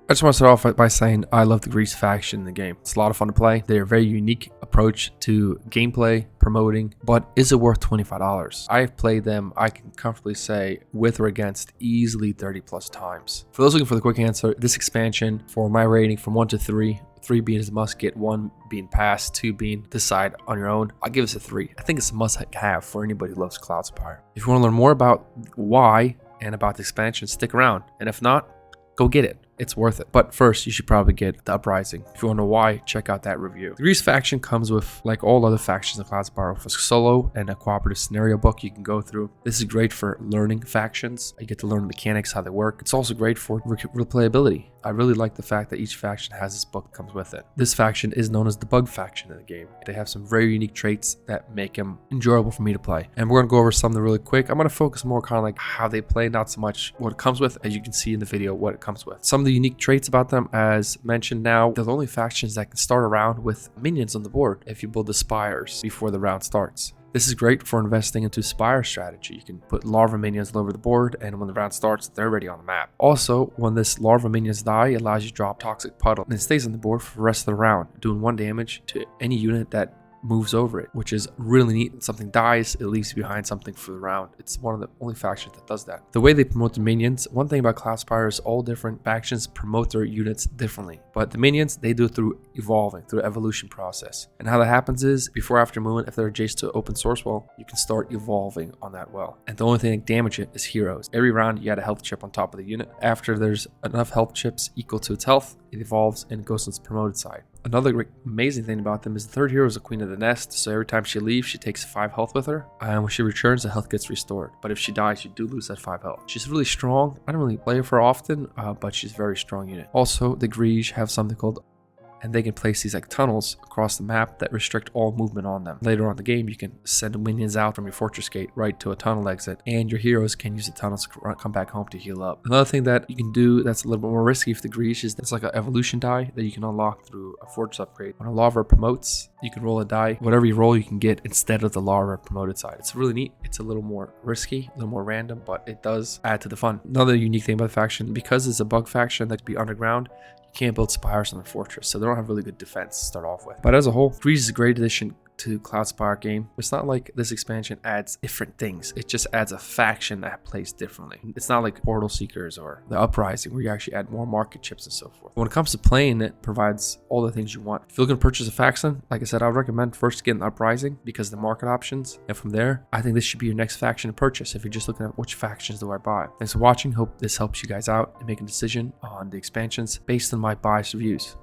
I just want to start off by saying I love the Griege faction in the game. It's a lot of fun to play. They're a very unique approach to gameplay, promoting, but is it worth $25? I've played them, I can comfortably say, with or against easily 30 plus times. For those looking for the quick answer, this expansion, for my rating from 1 to 3, 3 being a must get, 1 being pass, 2 being decide on your own, I'll give this a 3. I think it's a must have for anybody who loves Cloudspire. If you want to learn more about why and about the expansion, stick around. And if not, go get it. It's worth it. But first, you should probably get the Uprising. If you want to know why, check out that review. The Griege faction comes with, like all other factions in Cloudspire, with a solo and a cooperative scenario book you can go through. This is great for learning factions. You get to learn the mechanics, how they work. It's also great for replayability. I really like the fact that each faction has this book that comes with it. This faction is known as the bug faction in the game. They have some very unique traits that make them enjoyable for me to play. And we're going to go over some of them really quick. I'm going to focus more kind of like how they play, not so much what it comes with, as you can see in the video what it comes with. Some of the unique traits about them, as mentioned, now they're the only factions that can start a round with minions on the board if you build the spires before the round starts. This is great for investing into spire strategy. You can put larva minions all over the board, and when the round starts, they're already on the map. Also, when this larva minions die, it allows you to drop toxic puddle, and it stays on the board for the rest of the round, doing 1 damage to any unit that moves over it, which is really neat. When something dies, it leaves behind something for the round. It's one of the only factions that does that. The way they promote the minions, one thing about Cloudspire is all different factions promote their units differently, but the minions, they do it through evolving, through the evolution process. And how that happens is, before after movement, if they're adjacent to open source well, you can start evolving on that well. And the only thing that damage it is heroes. Every round you add a health chip on top of the unit. After there's enough health chips equal to its health, it evolves and goes to its promoted side. Another great, amazing thing about them is the third hero is a queen of the nest, so every time she leaves, she takes 5 health with her, and when she returns, the health gets restored. But if she dies, you do lose that 5 health. She's really strong. I don't really play her often, but she's a very strong unit. Also, the Griege have something called, and they can place these like tunnels across the map that restrict all movement on them. Later on in the game, you can send minions out from your fortress gate right to a tunnel exit, and your heroes can use the tunnels to come back home to heal up. Another thing that you can do that's a little bit more risky for the Griege is it's like an evolution die that you can unlock through a fortress upgrade. When a larva promotes, you can roll a die. Whatever you roll, you can get instead of the larva promoted side. It's really neat. It's a little more risky, a little more random, but it does add to the fun. Another unique thing about the faction, because it's a bug faction that can be underground, can't build spires on the fortress, so they don't have really good defense to start off with. But as a whole, Griege is a great addition to Cloudspire game. It's not like this expansion adds different things. It just adds a faction that plays differently. It's not like Portal Seekers or the Uprising where you actually add more market chips and so forth. When it comes to playing, it provides all the things you want. If you're looking to purchase a faction, like I said, I would recommend first getting the Uprising because of the market options. And from there, I think this should be your next faction to purchase if you're just looking at which factions do I buy. Thanks for watching. Hope this helps you guys out and make a decision on the expansions based on my biased reviews.